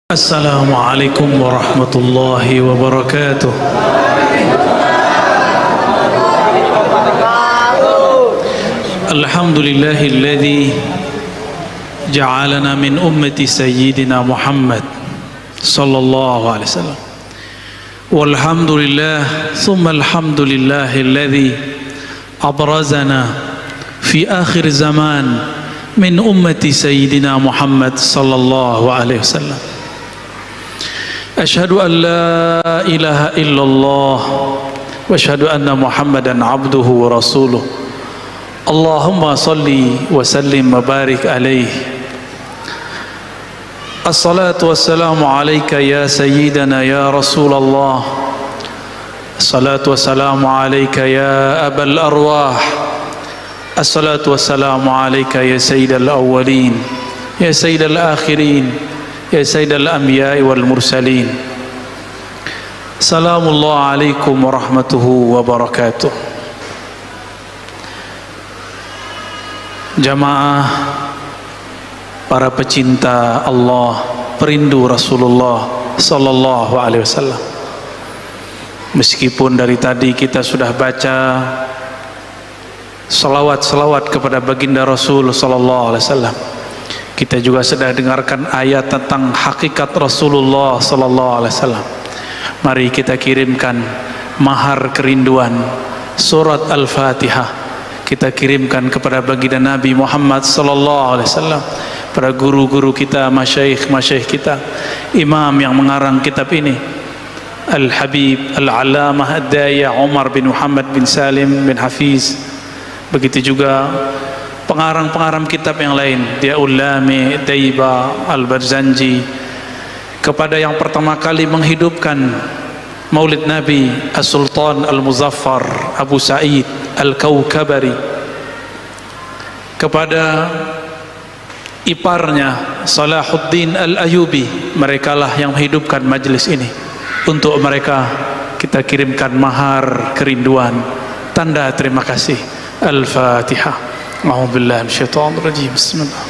Assalamualaikum warahmatullahi wabarakatuh. Alhamdulillahilladzi ja'alana min ummati sayyidina Muhammad sallallahu alaihi wasallam. Walhamdulillah thumma alhamdulillahilladzi abrazana fi akhir zaman min ummati sayyidina Muhammad sallallahu alaihi wasallam. Asyhadu an la ilaha illallah wa asyhadu anna Muhammadan abduhu wa rasuluh. Allahumma salli wa sallim wa barik alaihi. Assalatu wassalamu alayka ya sayyidana ya Rasulullah. Assalatu wassalamu alayka ya abal arwah. Assalatu wassalamu alayka ya sayyidal awwalin ya sayyidal akhirin ya sayyidal anbiya'i wal mursalin. Salamullah alaikum warahmatuhu wabarakatuh. Jamaah, para pecinta Allah, perindu Rasulullah sallallahu alaihi wasallam. Meskipun dari tadi kita sudah baca salawat kepada baginda Rasul sallallahu alaihi wasallam, kita juga sudah dengarkan ayat tentang hakikat Rasulullah sallallahu alaihi wasallam. Mari kita kirimkan mahar kerinduan surat Al-Fatihah, kita kirimkan kepada baginda Nabi Muhammad sallallahu alaihi wasallam, para guru-guru kita, masyayikh kita, imam yang mengarang kitab ini, Al-Habib Al-Allamah Ad-Daya Umar bin Muhammad bin Salim bin Hafiz. Begitu juga pengarang-pengarang kitab yang lain, Diaul Lami, Daiba, Al-Barzanji. Kepada yang pertama kali menghidupkan Maulid Nabi, As-Sultan Al-Muzaffar Abu Sa'id Al-Kaukabari. Kepada iparnya Salahuddin Al-Ayubi, merekalah yang menghidupkan majlis ini. Untuk mereka kita kirimkan mahar kerinduan, tanda terima kasih. Al-Fatihah. A'udzu billahi minasyaitonir rajim. Bismillah.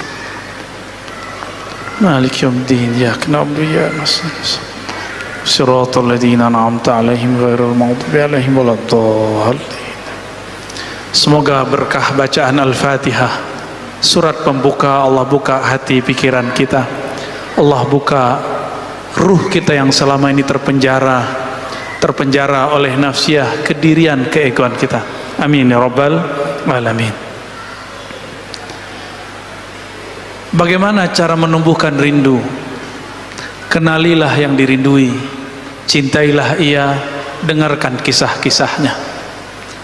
Maliki yaumiddin. Iyyaka na'budu wa iyyaka nasta'in. Shiratal ladzina an'amta 'alaihim ghairil maghdubi 'alaihim waladdallin. Semoga berkah bacaan Al-Fatihah, surat pembuka, Allah buka hati pikiran kita, Allah buka ruh kita yang selama ini terpenjara oleh nafsiyah, kedirian, keegoan kita. Amin ya rabbal alamin. Bagaimana cara menumbuhkan rindu? Kenalilah yang dirindui, cintailah ia, dengarkan kisah-kisahnya.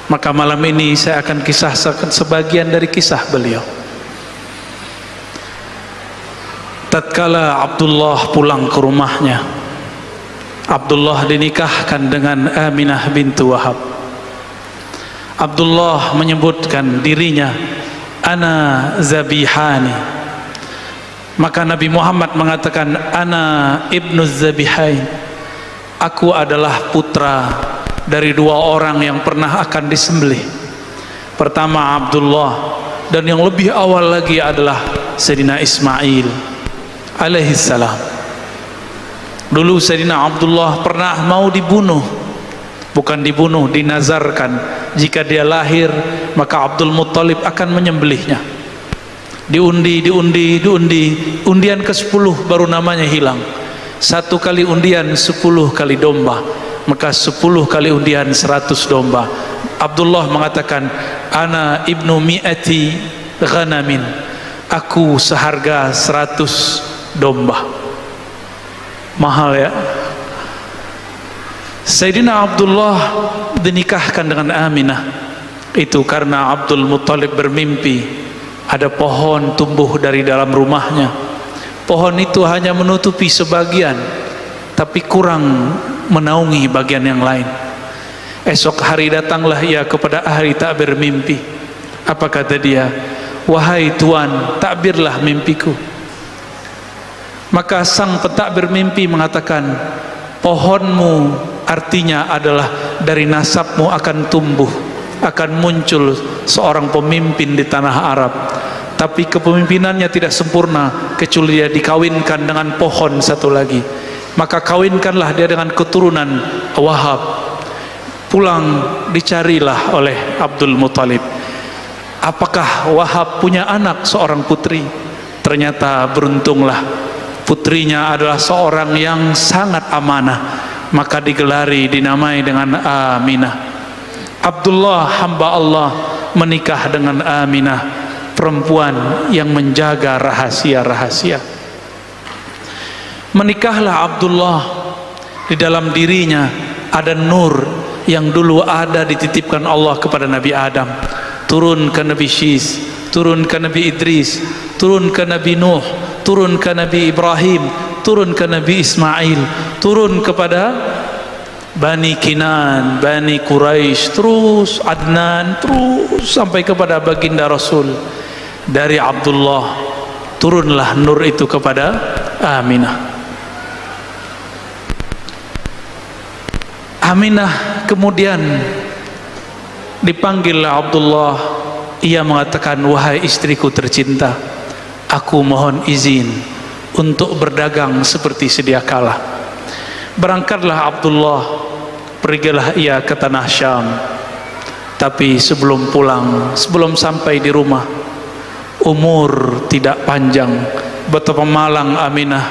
Maka malam ini saya akan kisahkan sebagian dari kisah beliau. Tatkala Abdullah pulang ke rumahnya, Abdullah dinikahkan dengan Aminah bintu Wahab. Abdullah menyebutkan dirinya, ana zabihani. Maka Nabi Muhammad mengatakan, ana ibnu zabihain, aku adalah putra dari dua orang yang pernah akan disembelih. Pertama Abdullah, dan yang lebih awal lagi adalah Sayyidina Ismail alaihissalam. Dulu Sayyidina Abdullah pernah mau dibunuh, bukan dibunuh, dinazarkan, jika dia lahir maka Abdul Muttalib akan menyembelihnya. Diundi, undian ke-10 baru namanya hilang. 1 kali undian 10 kali domba, maka 10 kali undian 100 domba. Abdullah mengatakan, ana ibnu mi'ati ghanamin, aku seharga 100 domba. Mahal ya. Sayyidina Abdullah dinikahkan dengan Aminah itu karena Abdul Muttalib bermimpi ada pohon tumbuh dari dalam rumahnya. Pohon itu hanya menutupi sebagian, tapi kurang menaungi bagian yang lain. Esok hari datanglah ia kepada ahli takbir mimpi. Apa kata dia? Wahai Tuan, takbirlah mimpiku. Maka sang pentakbir mimpi mengatakan, pohonmu artinya adalah dari nasabmu akan tumbuh, akan muncul seorang pemimpin di tanah Arab. tapi kepemimpinannya tidak sempurna kecuali dia dikawinkan dengan pohon satu lagi. Maka kawinkanlah dia dengan keturunan Wahab. Pulang dicarilah oleh Abdul Muthalib, apakah Wahab punya anak seorang putri? Ternyata beruntunglah putrinya adalah seorang yang sangat amanah, maka digelari, dinamai dengan Aminah. Abdullah hamba Allah menikah dengan Aminah, perempuan yang menjaga rahasia-rahasia. Menikahlah Abdullah, di dalam dirinya ada nur yang dulu ada dititipkan Allah kepada Nabi Adam, turun ke Nabi Syis, turun ke Nabi Idris, turun ke Nabi Nuh, turun ke Nabi Ibrahim, turun ke Nabi Ismail, turun kepada Bani Kinan, Bani Quraisy, terus Adnan, terus sampai kepada baginda Rasul. Dari Abdullah turunlah nur itu kepada Aminah. Aminah kemudian dipanggil Abdullah. Ia mengatakan, wahai istriku tercinta, aku mohon izin untuk berdagang seperti sedia kala. Berangkatlah Abdullah, pergilah ia ke tanah Syam. Tapi sebelum pulang, sebelum sampai di rumah, umur tidak panjang, betapa malang Aminah,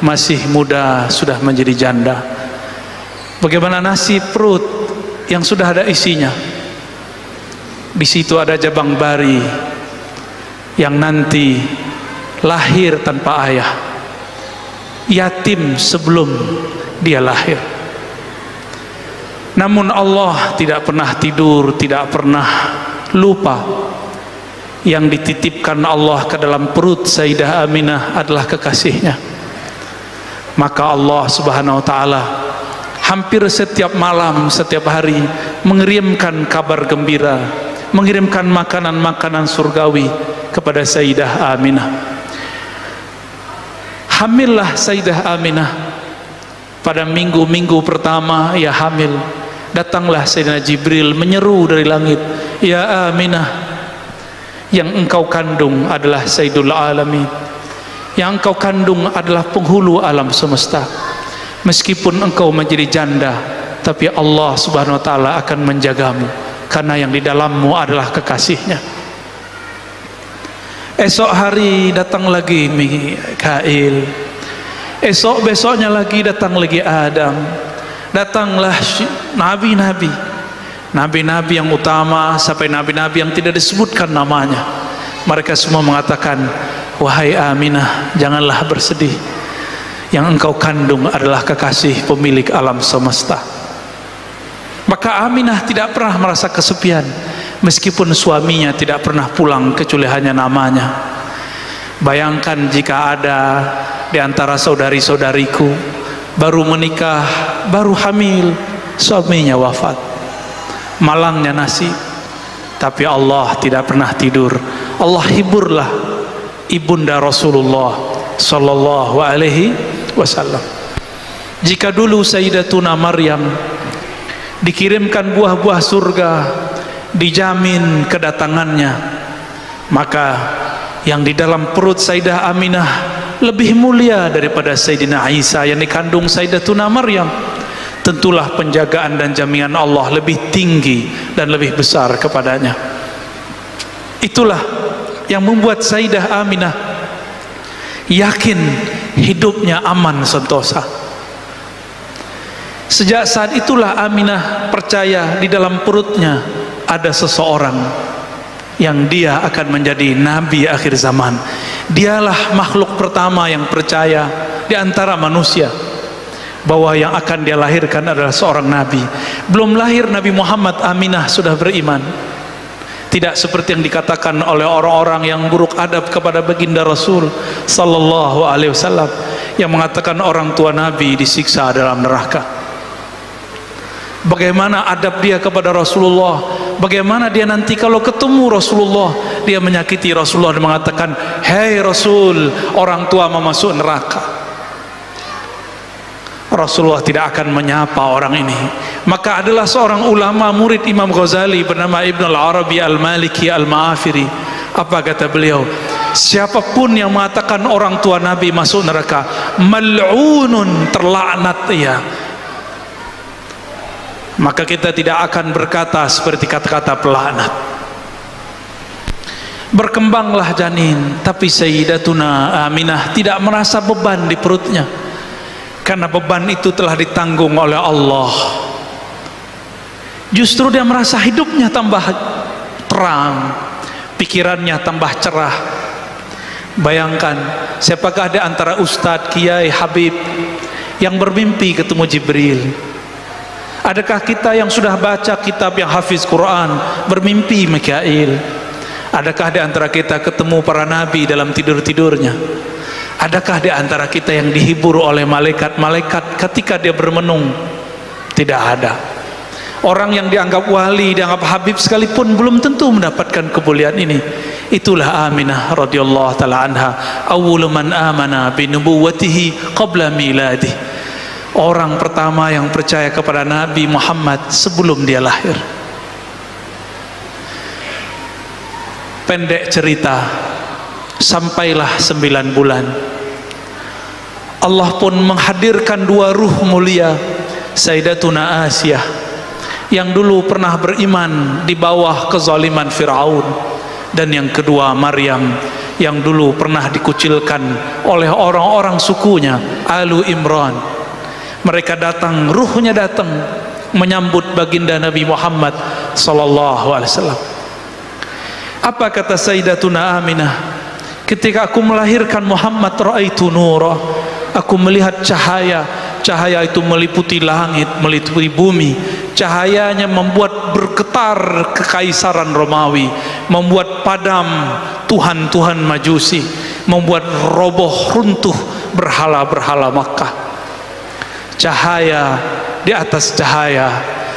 masih muda sudah menjadi janda. Bagaimana nasib perut yang sudah ada isinya? Di situ ada jabang bari yang nanti lahir tanpa ayah, yatim sebelum dia lahir. Namun Allah tidak pernah tidur, tidak pernah lupa. Yang dititipkan Allah ke dalam perut Sayyidah Aminah adalah kekasihnya. Maka Allah Subhanahu wa taala hampir setiap malam, setiap hari mengirimkan kabar gembira, mengirimkan makanan-makanan surgawi kepada Sayyidah Aminah. Hamillah Sayyidah Aminah. Pada minggu-minggu pertama ia hamil, datanglah Sayyidina Jibril menyeru dari langit, ya Aminah, yang engkau kandung adalah Sayyidul Alamin, yang engkau kandung adalah penghulu alam semesta. Meskipun engkau menjadi janda, tapi Allah Subhanahu wa taala akan menjagamu, karena yang di dalammu adalah kekasihnya. Esok hari datang lagi Mikail, esok besoknya lagi datang lagi Adam. Datanglah nabi-nabi, nabi-nabi yang utama sampai nabi-nabi yang tidak disebutkan namanya. Mereka semua mengatakan, wahai Aminah, janganlah bersedih, yang engkau kandung adalah kekasih pemilik alam semesta. Maka Aminah tidak pernah merasa kesepian, meskipun suaminya tidak pernah pulang kecuali hanya namanya. Bayangkan jika ada di antara saudari-saudariku baru menikah, baru hamil, suaminya wafat. Malangnya nasib. Tapi Allah tidak pernah tidur. Allah hiburlah ibunda Rasulullah sallallahu alaihi wasallam. Jika dulu Sayyidatuna Maryam dikirimkan buah-buah surga, dijamin kedatangannya, maka yang di dalam perut Sayyidah Aminah lebih mulia daripada Sayyidina Isa yang dikandung Sayyidatuna Maryam. Tentulah penjagaan dan jaminan Allah lebih tinggi dan lebih besar kepadanya. Itulah yang membuat Sayyidah Aminah yakin hidupnya aman sentosa. Sejak saat itulah Aminah percaya di dalam perutnya ada seseorang yang dia akan menjadi nabi akhir zaman. Dialah makhluk pertama yang percaya di antara manusia bahwa yang akan dia lahirkan adalah seorang nabi. Belum lahir Nabi Muhammad, Aminah sudah beriman. Tidak seperti yang dikatakan oleh orang-orang yang buruk adab kepada baginda Rasul sallallahu alaihi wasallam, yang mengatakan orang tua nabi disiksa dalam neraka. Bagaimana adab dia kepada Rasulullah, bagaimana dia nanti kalau ketemu Rasulullah dia menyakiti Rasulullah dan mengatakan, "Hei Rasul, orang tua mau masuk neraka." Rasulullah tidak akan menyapa orang ini. Maka adalah seorang ulama murid Imam Ghazali bernama Ibn al-Arabi al-Maliki al-Ma'afiri. Apa kata beliau? Siapapun yang mengatakan orang tua Nabi masuk neraka, mal'unun, terlaknat ia. Maka kita tidak akan berkata seperti kata-kata pelaknat. Berkembanglah janin, tapi Sayyidatuna Aminah tidak merasa beban di perutnya, karena beban itu telah ditanggung oleh Allah. Justru dia merasa hidupnya tambah terang, pikirannya tambah cerah. Bayangkan, siapakah di antara Ustadz, Kiai, Habib yang bermimpi ketemu Jibril? Adakah kita yang sudah baca kitab yang hafiz Quran bermimpi Mikail? Adakah di antara kita ketemu para nabi dalam tidur-tidurnya? Adakah di antara kita yang dihibur oleh malaikat-malaikat ketika dia bermenung? Tidak ada. Orang yang dianggap wali, dianggap habib sekalipun belum tentu mendapatkan kemuliaan ini. Itulah Aminah radhiyallahu taala anha, awwalu man amana bi nubuwwatihi qabla miladih. Orang pertama yang percaya kepada Nabi Muhammad sebelum dia lahir. Pendek cerita, sampailah 9 bulan, Allah pun menghadirkan 2 ruh mulia, Sayyidatuna Asiyah yang dulu pernah beriman di bawah kezaliman Fir'aun, dan yang kedua Maryam yang dulu pernah dikucilkan oleh orang-orang sukunya, Alu Imran. Mereka datang, ruhnya datang menyambut baginda Nabi Muhammad sallallahu alaihi wasallam. Apa kata Sayyidatuna Aminah? Ketika aku melahirkan Muhammad, raaitu nura, aku melihat cahaya. Cahaya itu meliputi langit, meliputi bumi. Cahayanya membuat bergetar kekaisaran Romawi, membuat padam tuhan-tuhan Majusi, membuat roboh runtuh berhala-berhala Makkah. Cahaya di atas cahaya,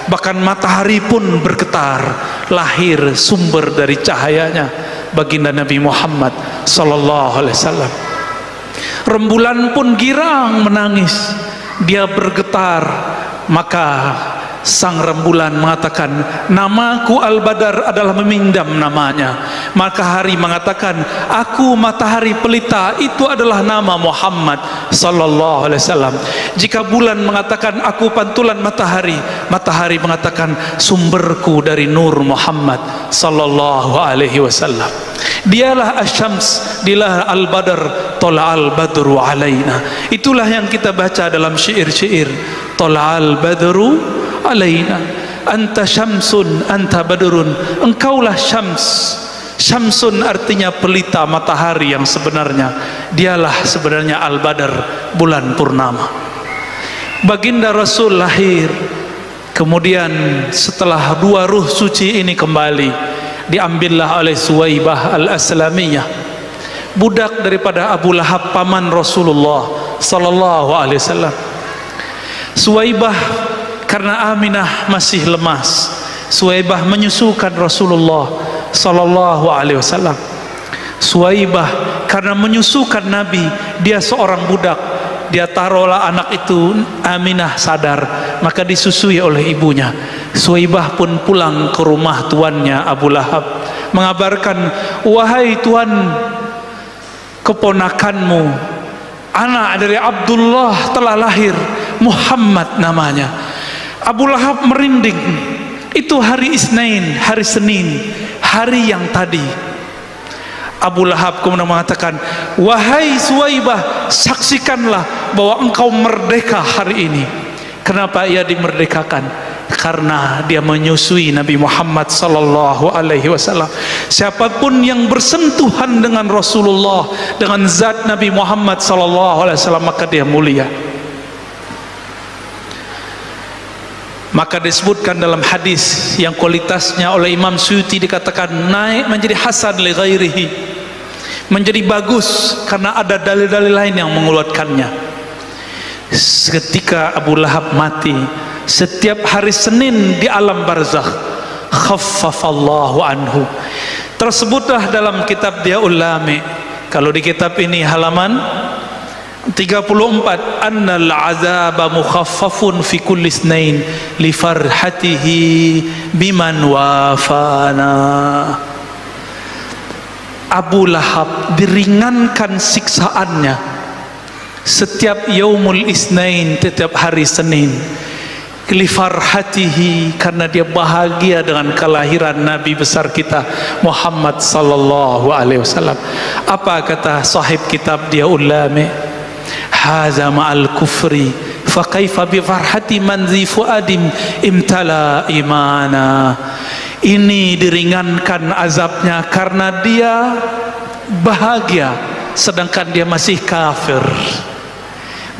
bahkan matahari pun bergetar, lahir sumber dari cahayanya baginda Nabi Muhammad sallallahu alaihi wasallam. Rembulan pun girang menangis, dia bergetar. Maka sang rembulan mengatakan, namaku Al-Badar adalah memindam namanya. Maka hari mengatakan, aku matahari pelita, itu adalah nama Muhammad sallallahu alaihi wasallam. Jika bulan mengatakan aku pantulan matahari, matahari mengatakan sumberku dari nur Muhammad sallallahu alaihi wasallam. Dialah Asy-Syams, dialah Al-Badr, Tola'al Badru alaina. Itulah yang kita baca dalam syair-syair. Tola'al Badru alaina, anta syamsun anta badrun, engkaulah syams. Syamsun artinya pelita matahari yang sebenarnya, dialah sebenarnya Al-Badr, bulan purnama. Baginda Rasul lahir, kemudian setelah 2 ruh suci ini kembali, diambillah oleh Suwaibah Al-Aslamiyah, budak daripada Abu Lahab, paman Rasulullah sallallahu alaihi wasallam. Suwaibah karena Aminah masih lemas, Suwaibah menyusukan Rasulullah sallallahu alaihi wasallam. Suwaibah karena menyusukan Nabi, dia seorang budak, dia taruhlah anak itu, Aminah sadar, maka disusui oleh ibunya. Suwaibah pun pulang ke rumah tuannya Abu Lahab, mengabarkan, wahai tuan, keponakanmu, anak dari Abdullah telah lahir, Muhammad namanya. Abu Lahab merinding. Itu hari Isnin, hari Senin, hari yang tadi. Abu Lahab kemudian mengatakan, wahai Suwaibah, saksikanlah bahwa engkau merdeka hari ini. Kenapa ia dimerdekakan? Karena dia menyusui Nabi Muhammad sallallahu alaihi wasallam. Siapapun yang bersentuhan dengan Rasulullah, dengan zat Nabi Muhammad sallallahu alaihi wasallam, maka dia mulia. Maka disebutkan dalam hadis yang kualitasnya oleh Imam Suyuti dikatakan naik menjadi hasan li ghairihi, menjadi bagus karena ada dalil-dalil lain yang menguatkannya. Ketika Abu Lahab mati, setiap hari Senin di alam barzakh, khaffafallahu anhu. Tersebutlah dalam kitab Diyaul Lami. Kalau di kitab ini halaman 34, annal azaba mukhaffafun fi kulli isnain li farhatihi biman wafana. Abu Lahab diringankan siksaannya setiap yaumul isnain, setiap hari Senin, lifarhatihi, karena dia bahagia dengan kelahiran Nabi besar kita Muhammad sallallahu alaihi wasallam. Apa kata sahib kitab dia ulama, haza ma'al kufri fa kaifa bi farhati man zi fuadim imtala imana. Ini diringankan azabnya karena dia bahagia sedangkan dia masih kafir.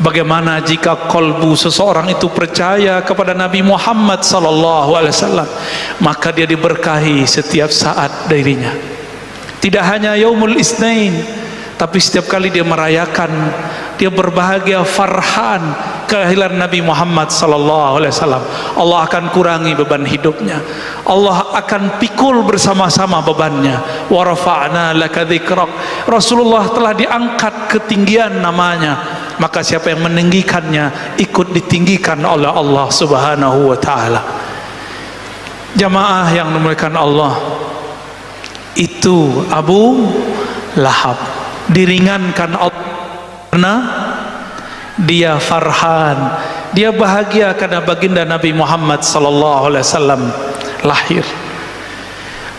Bagaimana jika kolbu seseorang itu percaya kepada Nabi Muhammad sallallahu alaihi wasallam, maka dia diberkahi setiap saat dirinya. Tidak hanya yaumul isnain, tapi setiap kali dia merayakan, dia berbahagia, farhan kelahiran Nabi Muhammad sallallahu alaihi wasallam, Allah akan kurangi beban hidupnya, Allah akan pikul bersama-sama bebannya. Wa rafa'na laka dzikrak, Rasulullah telah diangkat ketinggian namanya, maka siapa yang meninggikannya ikut ditinggikan oleh Allah subhanahu wa ta'ala. Jamaah yang dimuliakan Allah, itu Abu Lahab diringankan Allah karena dia farhan, dia bahagia karena baginda Nabi Muhammad sallallahu alaihi wasallam lahir.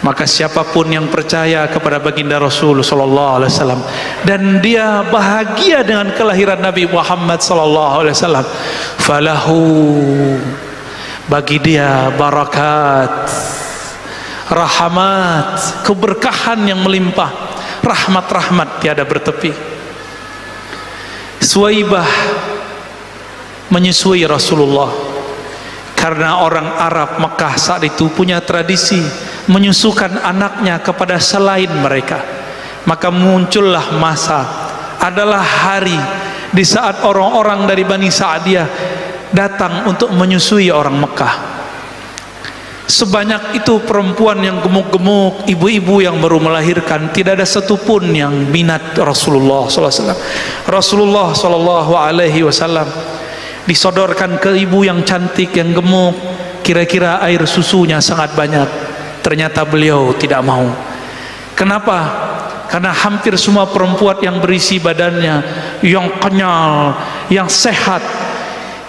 Maka siapapun yang percaya kepada baginda Rasul sallallahu alaihi wasallam dan dia bahagia dengan kelahiran Nabi Muhammad sallallahu alaihi wasallam, falahu, bagi dia barakat, rahmat, keberkahan yang melimpah, rahmat-rahmat tiada bertepi. Suwaibah menyusui Rasulullah karena orang Arab Mekah saat itu punya tradisi menyusukan anaknya kepada selain mereka. Maka muncullah masa, adalah hari di saat orang-orang dari Bani Sa'diyah datang untuk menyusui orang Mekah. Sebanyak itu perempuan yang gemuk-gemuk, ibu-ibu yang baru melahirkan, tidak ada satupun yang minat Rasulullah SAW. Rasulullah SAW disodorkan ke ibu yang cantik, yang gemuk, kira-kira air susunya sangat banyak. Ternyata beliau tidak mau. Kenapa? Karena hampir semua perempuan yang berisi badannya, yang kenyal, yang sehat,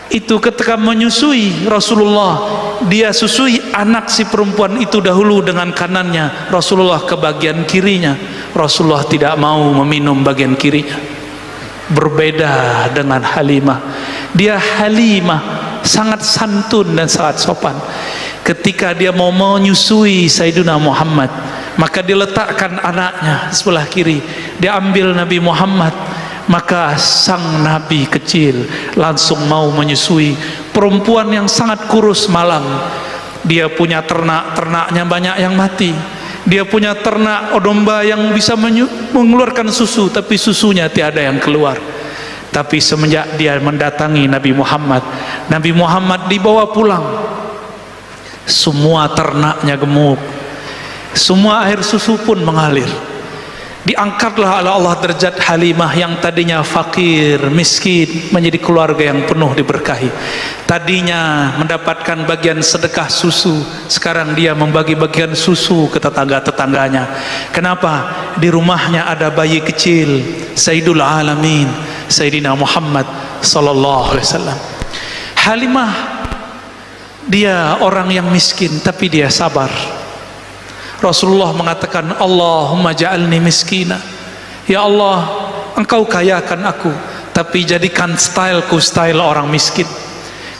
itu ketika menyusui Rasulullah, dia susui anak si perempuan itu dahulu dengan kanannya, Rasulullah ke bagian kirinya. Rasulullah tidak mau meminum bagian kirinya. Berbeda dengan Halimah. Dia Halimah sangat santun dan sangat sopan. Ketika dia mau menyusui Sayyidina Muhammad, maka diletakkan anaknya sebelah kiri, dia ambil Nabi Muhammad, maka sang Nabi kecil langsung mau menyusui. Perempuan yang sangat kurus malang, dia punya ternak-ternaknya banyak yang mati, dia punya ternak domba yang bisa mengeluarkan susu, tapi susunya tiada yang keluar. Tapi semenjak dia mendatangi Nabi Muhammad, Nabi Muhammad dibawa pulang, semua ternaknya gemuk, semua air susu pun mengalir. Diangkatlah oleh Allah derajat Halimah yang tadinya fakir, miskin, menjadi keluarga yang penuh diberkahi. Tadinya mendapatkan bagian sedekah susu, sekarang dia membagi bagian susu ke tetangga-tetangganya. Kenapa? Di rumahnya ada bayi kecil, Sayyidul Alamin, Sayyidina Muhammad sallallahu alaihi wasallam. Halimah, dia orang yang miskin tapi dia sabar. Rasulullah mengatakan, Allahumma ja'alni miskina, ya Allah, engkau kayakan aku, tapi jadikan styleku style orang miskin,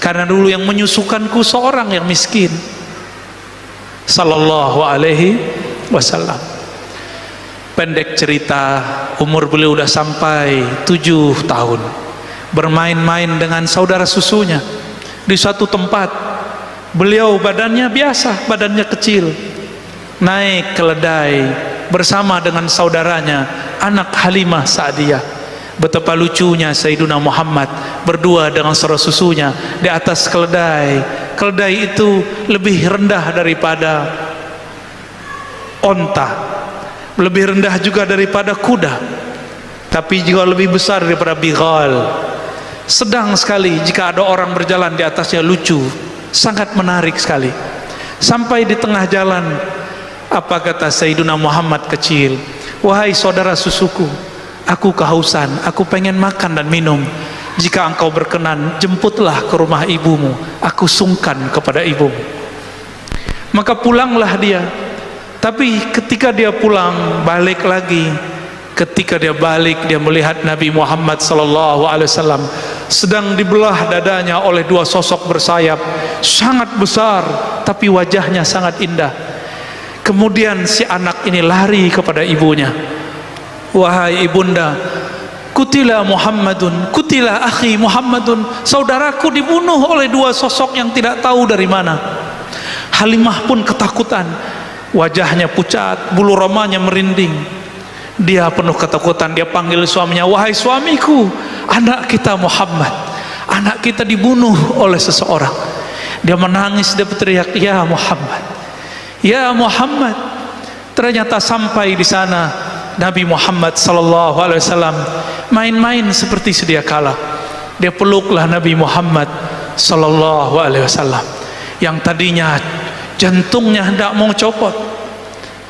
karena dulu yang menyusukanku seorang yang miskin. Sallallahu alaihi wasallam. Pendek cerita, umur beliau sudah sampai 7 tahun, bermain-main dengan saudara susunya di suatu tempat. Beliau badannya biasa, badannya kecil, naik keledai bersama dengan saudaranya, anak Halimah Sa'diyah. Betapa lucunya Sayyiduna Muhammad berdua dengan saudara susunya di atas keledai. Keledai itu lebih rendah daripada onta, lebih rendah juga daripada kuda, tapi juga lebih besar daripada bighal. Sedang sekali, jika ada orang berjalan di atasnya, lucu, sangat menarik sekali. Sampai di tengah jalan, apa kata Sayyiduna Muhammad kecil? wahai saudara susuku, aku kehausan, aku pengen makan dan minum. Jika engkau berkenan, jemputlah ke rumah ibumu, aku sungkan kepada ibumu. Maka pulanglah dia. Tapi ketika dia pulang, balik lagi. Ketika dia balik, dia melihat Nabi Muhammad SAW sedang dibelah dadanya oleh dua sosok bersayap, sangat besar, tapi wajahnya sangat indah. Kemudian si anak ini lari kepada ibunya. Wahai ibunda, kutila Muhammadun, kutila akhi Muhammadun, saudaraku dibunuh oleh dua sosok yang tidak tahu dari mana. Halimah pun ketakutan, wajahnya pucat, bulu romanya merinding. Dia penuh ketakutan, dia panggil suaminya, wahai suamiku, anak kita Muhammad, anak kita dibunuh oleh seseorang. Dia menangis, dia berteriak, ya Muhammad, ya Muhammad. Ternyata sampai di sana Nabi Muhammad SAW main-main seperti sedia kala. Dia peluklah Nabi Muhammad SAW yang tadinya jantungnya hendak mau copot,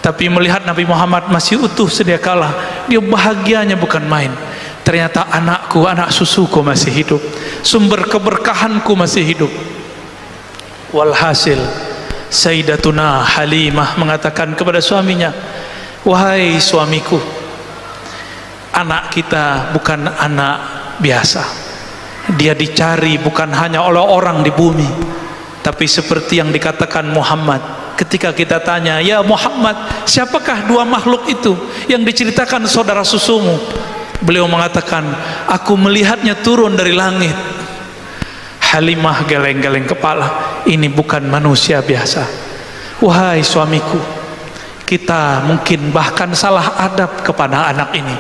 tapi melihat Nabi Muhammad masih utuh sedia kala, dia bahagianya bukan main. Ternyata anakku, anak susuku masih hidup, sumber keberkahanku masih hidup. Walhasil Sayyidatuna Halimah mengatakan kepada suaminya, wahai suamiku, anak kita bukan anak biasa. Dia dicari bukan hanya oleh orang di bumi, tapi seperti yang dikatakan Muhammad. Ketika kita tanya, ya Muhammad, siapakah dua makhluk itu yang diceritakan saudara susumu? Beliau mengatakan, aku melihatnya turun dari langit. Halimah geleng-geleng kepala, ini bukan manusia biasa. Wahai suamiku, kita mungkin bahkan salah adab kepada anak ini.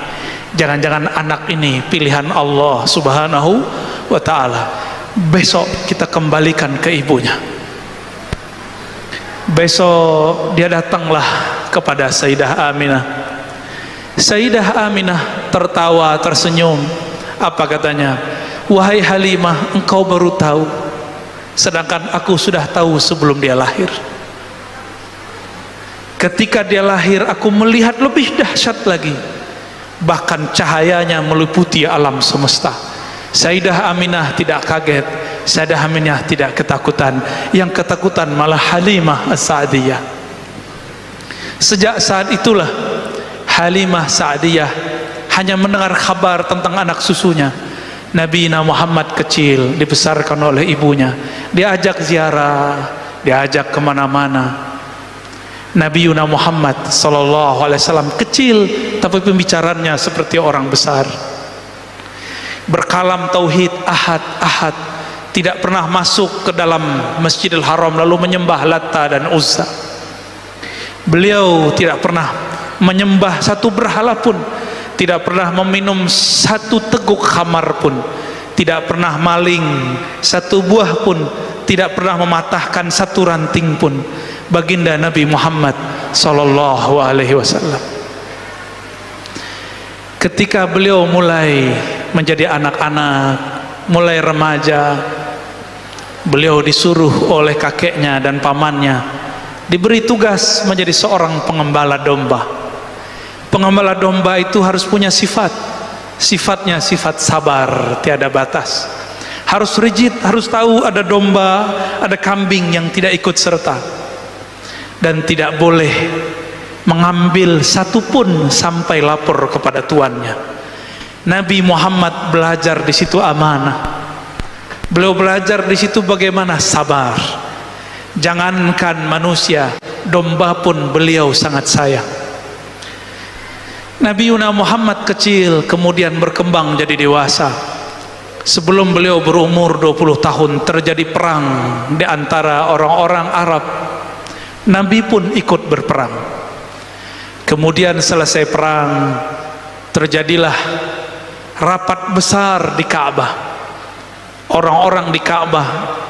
Jangan-jangan anak ini pilihan Allah Subhanahu wa ta'ala. Besok kita kembalikan ke ibunya. Besok dia datanglah kepada Sayyidah Aminah. Sayyidah Aminah tertawa, tersenyum. Apa katanya? Wahai Halimah, engkau baru tahu, sedangkan aku sudah tahu sebelum dia lahir. Ketika dia lahir, aku melihat lebih dahsyat lagi, bahkan cahayanya meliputi alam semesta. Sayyidah Aminah tidak kaget, Sayyidah Aminah tidak ketakutan. Yang ketakutan malah Halimah As-Sa'diyah. Sejak saat itulah Halimah Sa'diyah hanya mendengar kabar tentang anak susunya. Nabi Muhammad kecil dibesarkan oleh ibunya, diajak ziarah, diajak kemana-mana. Nabi Muhammad SAW kecil, tapi pembicaranya seperti orang besar. Berkalam tauhid ahad, ahad. Tidak pernah masuk ke dalam Masjidil Haram lalu menyembah Latta dan Uzza. Beliau tidak pernah menyembah satu berhala pun, tidak pernah meminum satu teguk khamar pun, tidak pernah maling satu buah pun, tidak pernah mematahkan satu ranting pun. Baginda Nabi Muhammad SAW, ketika beliau mulai menjadi anak-anak, mulai remaja, beliau disuruh oleh kakeknya dan pamannya, diberi tugas menjadi seorang pengembala domba. Pengembala domba itu harus punya sifat. Sifatnya sifat sabar, tiada batas. Harus rigid, harus tahu ada domba, ada kambing yang tidak ikut serta. Dan tidak boleh mengambil satu pun sampai lapor kepada tuannya. Nabi Muhammad belajar di situ amanah. Beliau belajar di situ bagaimana sabar. Jangankan manusia, domba pun beliau sangat sayang. Nabi Muhammad kecil kemudian berkembang jadi dewasa. Sebelum beliau berumur 20 tahun terjadi perang di antara orang-orang Arab. Nabi pun ikut berperang. Kemudian selesai perang, terjadilah rapat besar di Ka'bah. Orang-orang di Ka'bah,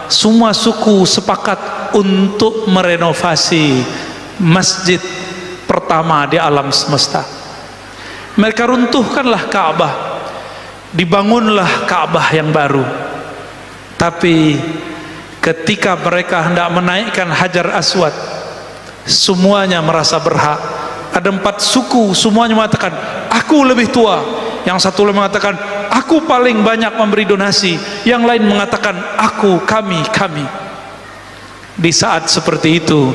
semua suku sepakat untuk merenovasi masjid pertama di alam semesta. Mereka runtuhkanlah Ka'bah, dibangunlah Ka'bah yang baru. Tapi ketika mereka hendak menaikkan Hajar Aswad, semuanya merasa berhak Ada 4 suku, semuanya mengatakan aku lebih tua. Yang satu mengatakan aku paling banyak memberi donasi, yang lain mengatakan aku, kami. Di saat seperti itu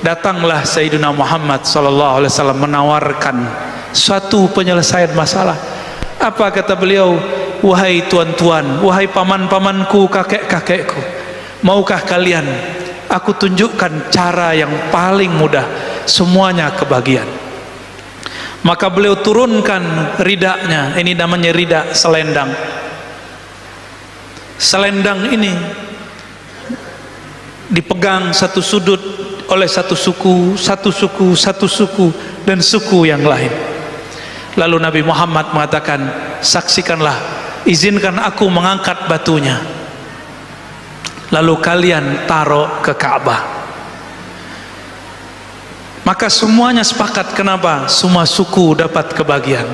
datanglah Sayyidina Muhammad sallallahu alaihi wasallam menawarkan suatu penyelesaian masalah. Apa kata beliau? Wahai tuan-tuan, wahai paman-pamanku, kakek-kakekku, maukah kalian aku tunjukkan cara yang paling mudah, semuanya kebagian. Maka beliau turunkan ridaknya. Ini namanya ridak selendang. Selendang ini dipegang satu sudut oleh satu suku, dan suku yang lain. Lalu Nabi Muhammad mengatakan, saksikanlah, izinkan aku mengangkat batunya, lalu kalian taruh ke Ka'bah. Maka semuanya sepakat. Kenapa? Semua suku dapat kebagian.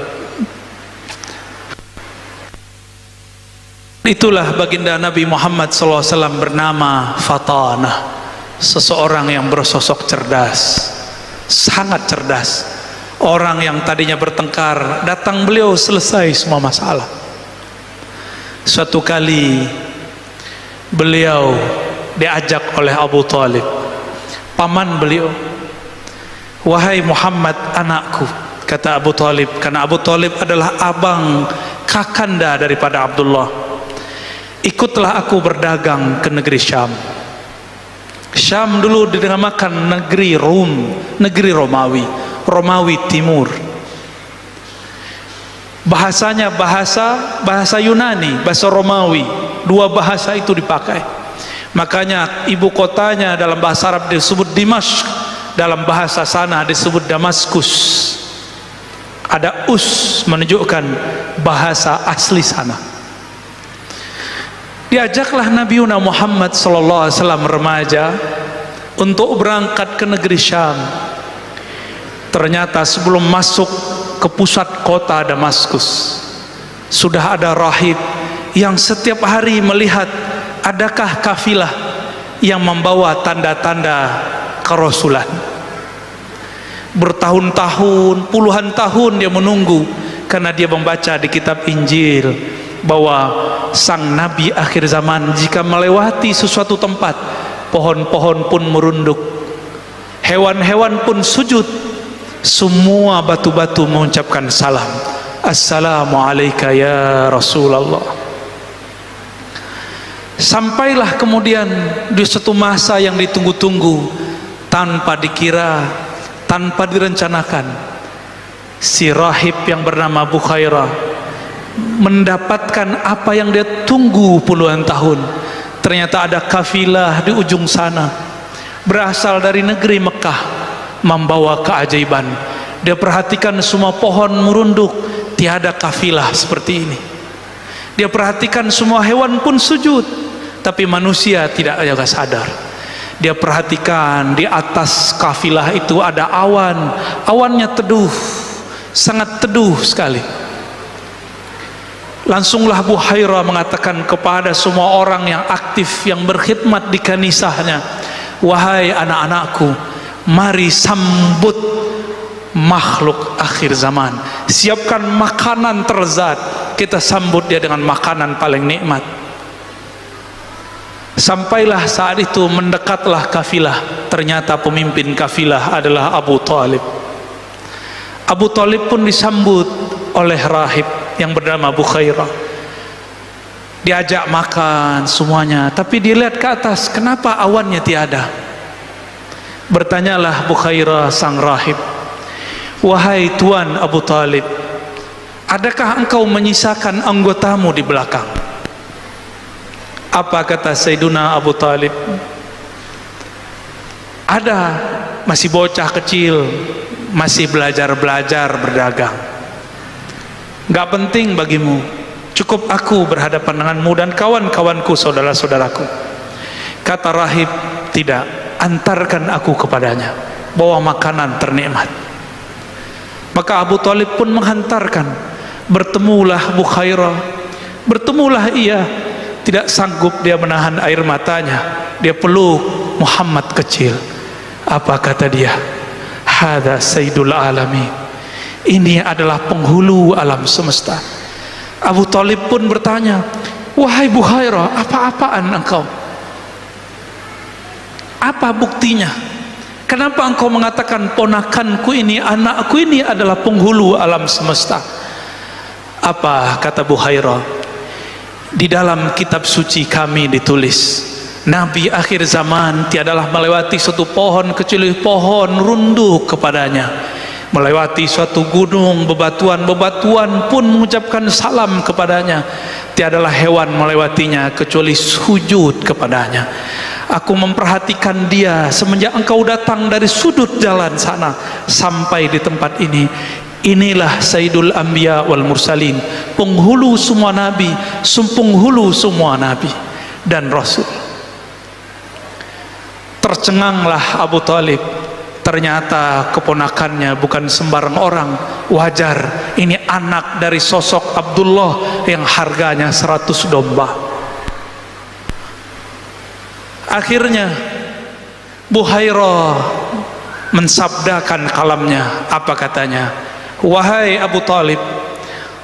Itulah baginda Nabi Muhammad SAW bernama Fatanah, seseorang yang bersosok cerdas, sangat cerdas. Orang yang tadinya bertengkar, datang beliau selesai semua masalah. Suatu kali beliau diajak oleh Abu Talib, paman beliau. Wahai Muhammad anakku, kata Abu Talib, karena Abu Talib adalah abang kakanda daripada Abdullah. Ikutlah aku berdagang ke negeri Syam. Syam dulu dinamakan negeri Rum, negeri Romawi, Romawi Timur. Bahasanya bahasa Yunani, bahasa Romawi. Dua bahasa itu dipakai. Makanya ibu kotanya dalam bahasa Arab disebut Dimashq, dalam bahasa sana disebut Damaskus. Ada us menunjukkan bahasa asli sana. Diajaklah Nabi Muhammad SAW remaja untuk berangkat ke negeri Syam. Ternyata sebelum masuk ke pusat kota Damaskus, sudah ada rahib yang setiap hari melihat adakah kafilah yang membawa tanda-tanda kerasulan. Bertahun-tahun, puluhan tahun dia menunggu, karena dia membaca di kitab Injil bahwa sang nabi akhir zaman jika melewati sesuatu tempat, pohon-pohon pun merunduk, hewan-hewan pun sujud, semua batu-batu mengucapkan salam, Assalamualaikum ya Rasulullah. Sampailah kemudian di suatu masa yang ditunggu-tunggu, tanpa dikira, tanpa direncanakan, si rahib yang bernama Bukhairah mendapatkan apa yang dia tunggu puluhan tahun. Ternyata ada kafilah di ujung sana, berasal dari negeri Mekah, membawa keajaiban. Dia perhatikan semua pohon merunduk, tiada kafilah seperti ini. Dia perhatikan semua hewan pun sujud, tapi manusia tidak juga sadar. Dia perhatikan di atas kafilah itu ada awan, awannya teduh, sangat teduh sekali. Langsunglah Bukhairah mengatakan kepada semua orang yang aktif, yang berkhidmat di kanisahnya, wahai anak-anakku, mari sambut makhluk akhir zaman, siapkan makanan terzat, kita sambut dia dengan makanan paling nikmat. Sampailah saat itu, mendekatlah kafilah. Ternyata pemimpin kafilah adalah Abu Talib. Abu Talib pun disambut oleh rahib yang bernama Bukhairah. Diajak makan semuanya, tapi dilihat ke atas, kenapa awannya tiada? Bertanyalah Bukhairah sang rahib, wahai Tuan Abu Talib, adakah engkau menyisakan anggotamu di belakang? Apa kata Sayyiduna Abu Talib? Ada, masih bocah kecil, masih belajar berdagang. Gak penting bagimu, cukup aku berhadapan denganmu dan kawan-kawanku, saudara-saudaraku. Kata rahib, tidak, antarkan aku kepadanya, bawa makanan ternikmat. Maka Abu Talib pun menghantarkan. Bertemulah Bukhairah, bertemulah ia. Tidak sanggup dia menahan air matanya, dia peluk Muhammad kecil. Apa kata dia? Hadza sayyidul alamin. Ini adalah penghulu alam semesta. Abu Thalib pun bertanya, wahai Bukhairah, apa-apaan engkau? Apa buktinya? Kenapa engkau mengatakan ponakanku ini, anakku ini adalah penghulu alam semesta? Apa kata Bukhairah? Di dalam kitab suci kami ditulis, Nabi akhir zaman tiadalah melewati suatu pohon kecuali pohon runduk kepadanya. Melewati suatu gunung, bebatuan pun mengucapkan salam kepadanya. Tiadalah hewan melewatinya kecuali sujud kepadanya. Aku memperhatikan dia semenjak engkau datang dari sudut jalan sana sampai di tempat ini. Inilah Sayyidul Anbiya wal Mursalin, penghulu semua nabi, penghulu semua nabi dan rasul. Tercenganglah Abu Thalib. Ternyata keponakannya bukan sembarang orang. Wajar, ini anak dari sosok Abdullah yang harganya 100 domba. Akhirnya Bukhairah mensabdakan kalamnya. Apa katanya? Wahai Abu Thalib,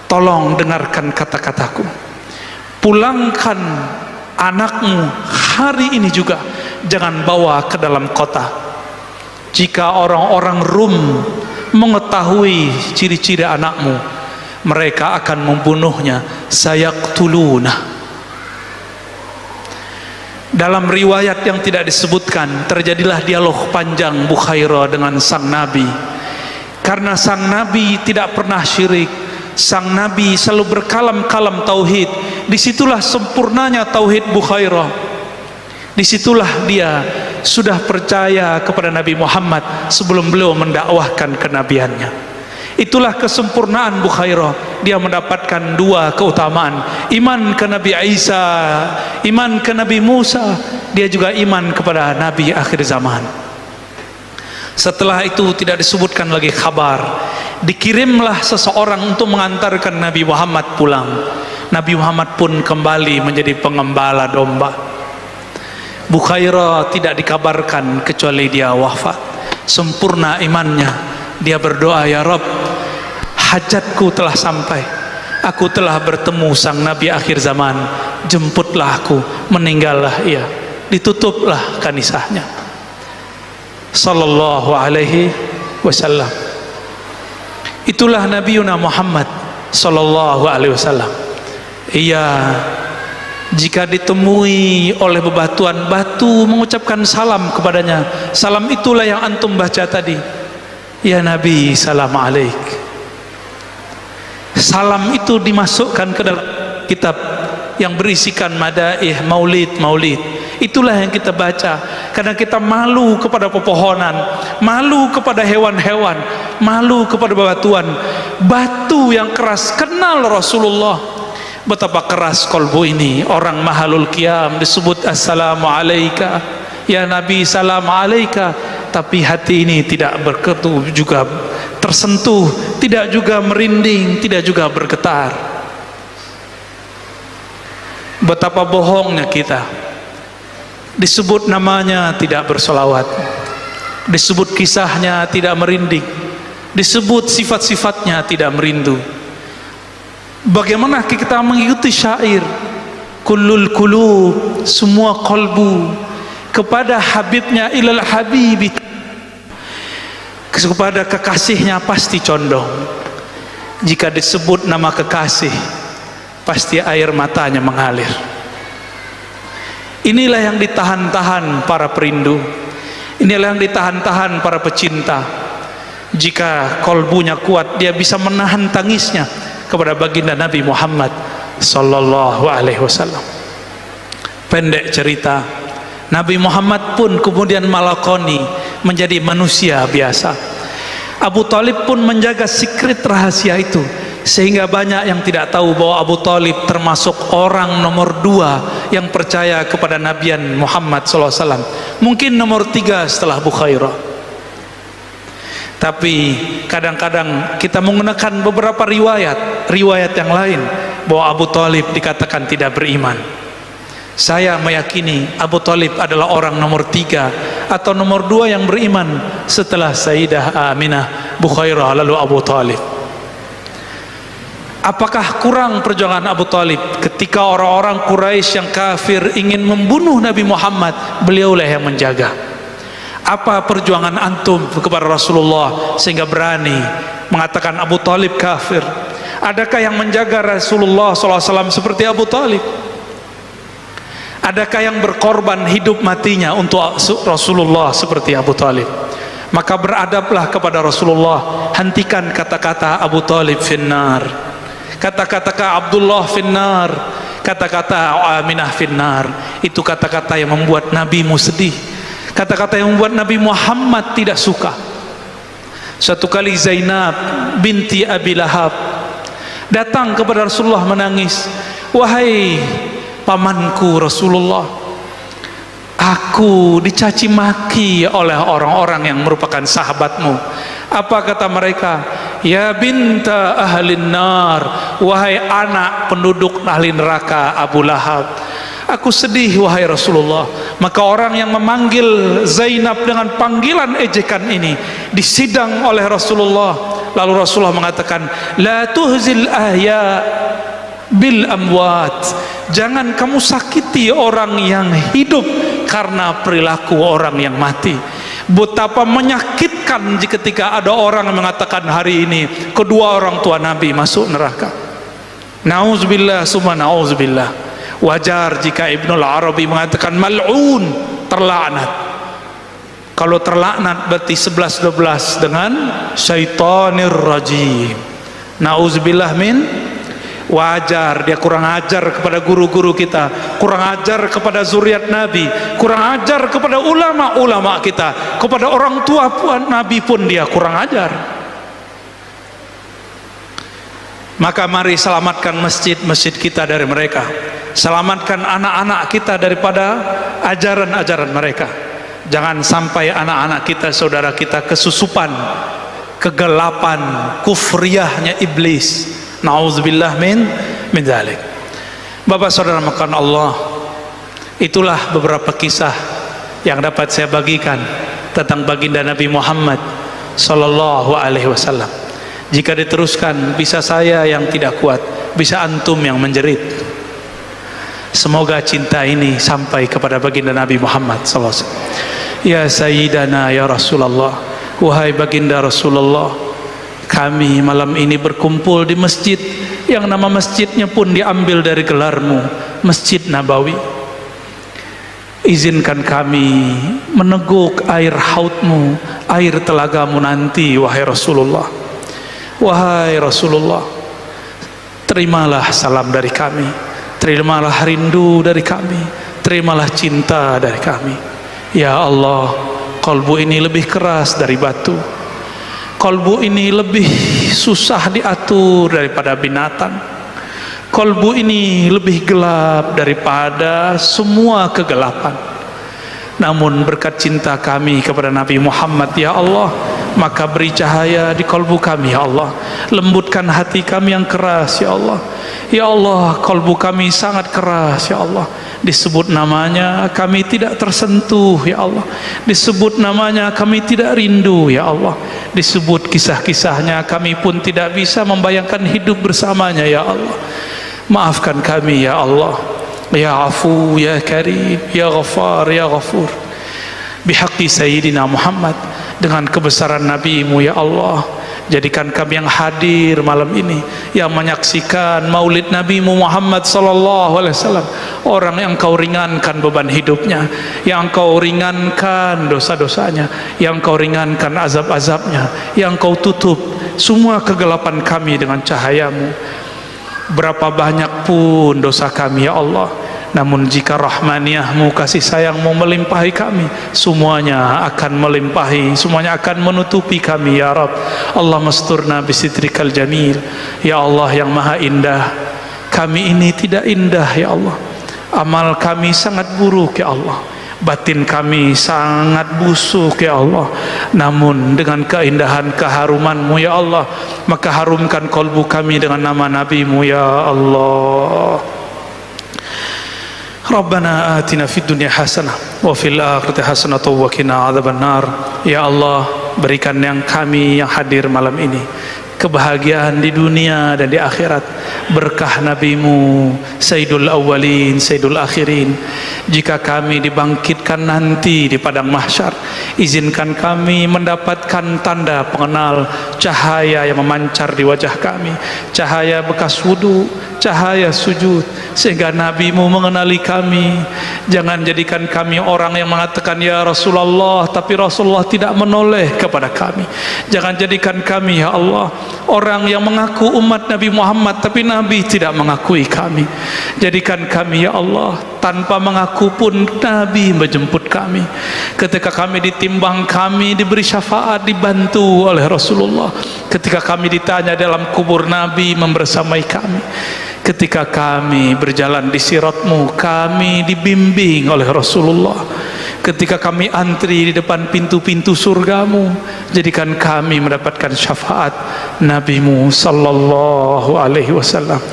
tolong dengarkan kata-kataku. Pulangkan anakmu hari ini juga, jangan bawa ke dalam kota. Jika orang-orang Rum mengetahui ciri-ciri anakmu, mereka akan membunuhnya. Sayaqtuluna. Dalam riwayat yang tidak disebutkan, terjadilah dialog panjang Bukhairah dengan sang Nabi. Karena sang Nabi tidak pernah syirik, sang Nabi selalu berkalam-kalam tauhid. Disitulah sempurnanya tauhid Bukhairah. Disitulah dia sudah percaya kepada Nabi Muhammad sebelum beliau mendakwahkan kenabiannya. Itulah kesempurnaan Bukhairah. Dia mendapatkan dua keutamaan: iman ke Nabi Isa, iman ke Nabi Musa. Dia juga iman kepada Nabi akhir zaman. Setelah itu tidak disebutkan lagi kabar. Dikirimlah seseorang untuk mengantarkan Nabi Muhammad pulang. Nabi Muhammad pun kembali menjadi pengembala domba. Bukhairah tidak dikabarkan kecuali dia wafat. Sempurna imannya. Dia berdoa, ya Rabb, hajatku telah sampai. Aku telah bertemu sang Nabi akhir zaman. Jemputlah aku. Meninggallah ia. Ditutuplah kanisahnya. Sallallahu alaihi wasallam. Itulah Nabiuna Muhammad sallallahu alaihi wasallam. Ia jika ditemui oleh bebatuan, batu mengucapkan salam kepadanya. Salam itulah yang antum baca tadi. Ya Nabi, salam alaik. Salam itu dimasukkan ke dalam kitab yang berisikan madaih, maulid. Itulah yang kita baca. Karena kita malu kepada pepohonan, malu kepada hewan-hewan, malu kepada bebatuan. Batu yang keras kenal Rasulullah. Betapa keras kolbu ini. Orang mahalul qiyam disebut assalamu alaika, ya Nabi salam alaika, tapi hati ini tidak berketu juga tersentuh, tidak juga merinding, tidak juga bergetar. Betapa bohongnya kita. Disebut namanya tidak bersolawat, disebut kisahnya tidak merinding, disebut sifat-sifatnya tidak merindu. Bagaimana kita mengikuti syair kullul qulub, semua kolbu kepada habibnya, ilal habibi, kepada kekasihnya pasti condong. Jika disebut nama kekasih, pasti air matanya mengalir. Inilah yang ditahan-tahan para perindu. Inilah yang ditahan-tahan para pecinta. Jika kolbunya kuat, dia bisa menahan tangisnya kepada baginda Nabi Muhammad sallallahu alaihi wasallam. Pendek cerita, Nabi Muhammad pun kemudian malakoni menjadi manusia biasa. Abu Thalib pun menjaga secret rahasia itu, sehingga banyak yang tidak tahu bahwa Abu Thalib termasuk orang nomor 2 yang percaya kepada Nabian Muhammad SAW. Mungkin nomor 3 setelah Bukhairah. Tapi kadang-kadang kita menggunakan beberapa riwayat yang lain bahwa Abu Thalib dikatakan tidak beriman. Saya meyakini Abu Talib adalah orang nomor 3 atau nomor 2 yang beriman setelah Sayyidah Aminah Bukhairah lalu Abu Talib. Apakah kurang perjuangan Abu Talib ketika orang-orang Quraisy yang kafir ingin membunuh Nabi Muhammad? Beliaulah yang menjaga. Apa perjuangan antum kepada Rasulullah sehingga berani mengatakan Abu Talib kafir? Adakah yang menjaga Rasulullah SAW seperti Abu Talib? Adakah yang berkorban hidup matinya untuk Rasulullah seperti Abu Talib? Maka beradablah kepada Rasulullah. Hentikan kata-kata Abu Talib finnar, kata-kata Abdullah finnar, kata-kata Aminah finnar. Itu kata-kata yang membuat nabimu sedih, kata-kata yang membuat Nabi Muhammad tidak suka. Satu kali Zainab binti Abi Lahab datang kepada Rasulullah menangis, "Wahai pamanku Rasulullah, aku dicaci maki oleh orang-orang yang merupakan sahabatmu." Apa kata mereka? "Ya binta ahlin nar," wahai anak penduduk ahli neraka Abu Lahab. Aku sedih wahai Rasulullah. Maka orang yang memanggil Zainab dengan panggilan ejekan ini disidang oleh Rasulullah. Lalu Rasulullah mengatakan, "La tuhzil ahya bil amwat." Jangan kamu sakiti orang yang hidup karena perilaku orang yang mati. Betapa menyakitkan ketika ada orang yang mengatakan hari ini kedua orang tua Nabi masuk neraka. Nauzubillah summa nauzubillah. Wajar jika Ibnul Arabi mengatakan mal'un, terlaknat. Kalau terlaknat berarti 11-12 dengan syaitanir rajim. Nauzubillah min. Wajar dia kurang ajar kepada guru-guru kita, kurang ajar kepada zuriat Nabi, kurang ajar kepada ulama-ulama kita, kepada orang tua pun Nabi pun dia kurang ajar. Maka mari selamatkan masjid-masjid kita dari mereka, selamatkan anak-anak kita daripada ajaran-ajaran mereka. Jangan sampai anak-anak kita, saudara kita kesusupan kegelapan kufriyahnya iblis. Nauzubillah min dzalik. Bapak saudara makan Allah, itulah beberapa kisah yang dapat saya bagikan tentang baginda Nabi Muhammad sallallahu alaihi wasallam. Jika diteruskan bisa saya yang tidak kuat, bisa antum yang menjerit. Semoga cinta ini sampai kepada baginda Nabi Muhammad sallallahu alaihi wasallam. Ya Sayyidana ya Rasulullah, wahai baginda Rasulullah, kami malam ini berkumpul di masjid yang nama masjidnya pun diambil dari gelarmu, Masjid Nabawi. Izinkan kami meneguk air haudmu, air telagamu nanti, wahai Rasulullah. Wahai Rasulullah, terimalah salam dari kami, terimalah rindu dari kami, terimalah cinta dari kami. Ya Allah, kalbu ini lebih keras dari batu, kalbu ini lebih susah diatur daripada binatang, kalbu ini lebih gelap daripada semua kegelapan. Namun berkat cinta kami kepada Nabi Muhammad ya Allah, maka beri cahaya di kalbu kami ya Allah, lembutkan hati kami yang keras ya Allah. Ya Allah, kalbu kami sangat keras ya Allah, disebut namanya kami tidak tersentuh ya Allah, disebut namanya kami tidak rindu ya Allah, disebut kisah-kisahnya kami pun tidak bisa membayangkan hidup bersamanya ya Allah. Maafkan kami ya Allah, ya Afu ya Karim ya Ghaffar ya Ghafur, bihaqqi Sayyidina Muhammad, dengan kebesaran Nabi-Mu ya Allah. Jadikan kami yang hadir malam ini, yang menyaksikan maulid Nabi Muhammad sallallahu alaihi wasallam, orang yang Kau ringankan beban hidupnya, yang Kau ringankan dosa-dosanya, yang Kau ringankan azab-azabnya, yang Kau tutup semua kegelapan kami dengan cahayamu. Berapa banyak pun dosa kami ya Allah, namun jika rahmaniyahmu, kasih sayangmu melimpahi kami, semuanya akan melimpahi, semuanya akan menutupi kami ya Rabb. Allah masturna bisitrikal jamil. Ya Allah yang maha indah, kami ini tidak indah ya Allah, amal kami sangat buruk ya Allah, batin kami sangat busuk ya Allah. Namun dengan keindahan keharuman-Mu ya Allah, maka harumkan kalbu kami dengan nama Nabi-Mu ya Allah. Rabbana atina fid dunya hasanah wa fil akhirati hasanah wa qina adzabannar. Ya Allah, berikan yang kami yang hadir malam ini kebahagiaan di dunia dan di akhirat, berkah nabimu Sayyidul Awwalin Sayyidul Akhirin. Jika kami dibangkitkan nanti di padang mahsyar, izinkan kami mendapatkan tanda pengenal, cahaya yang memancar di wajah kami, cahaya bekas wudu, cahaya sujud, sehingga nabimu mengenali kami. Jangan jadikan kami orang yang mengatakan ya Rasulullah, tapi Rasulullah tidak menoleh kepada kami. Jangan jadikan kami ya Allah orang yang mengaku umat Nabi Muhammad tapi Nabi tidak mengakui kami. Jadikan kami ya Allah tanpa mengaku pun Nabi menjemput kami. Ketika kami ditimbang, kami diberi syafaat, dibantu oleh Rasulullah. Ketika kami ditanya dalam kubur, Nabi membersamai kami. Ketika kami berjalan di siratmu, kami dibimbing oleh Rasulullah. Ketika kami antri di depan pintu-pintu surgamu, jadikan kami mendapatkan syafaat nabimu sallallahu alaihi wasallam.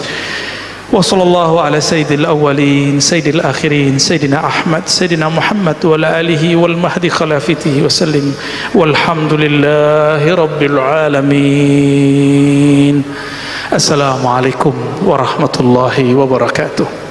Wa sallallahu ala sayyidil awwalin sayyidil akhirin sayyidina Ahmad sayyidina Muhammad wa ala alihi wal mahdi khalafatihi wa sallim. Walhamdulillahi rabbil alamin. Assalamualaikum warahmatullahi wabarakatuh.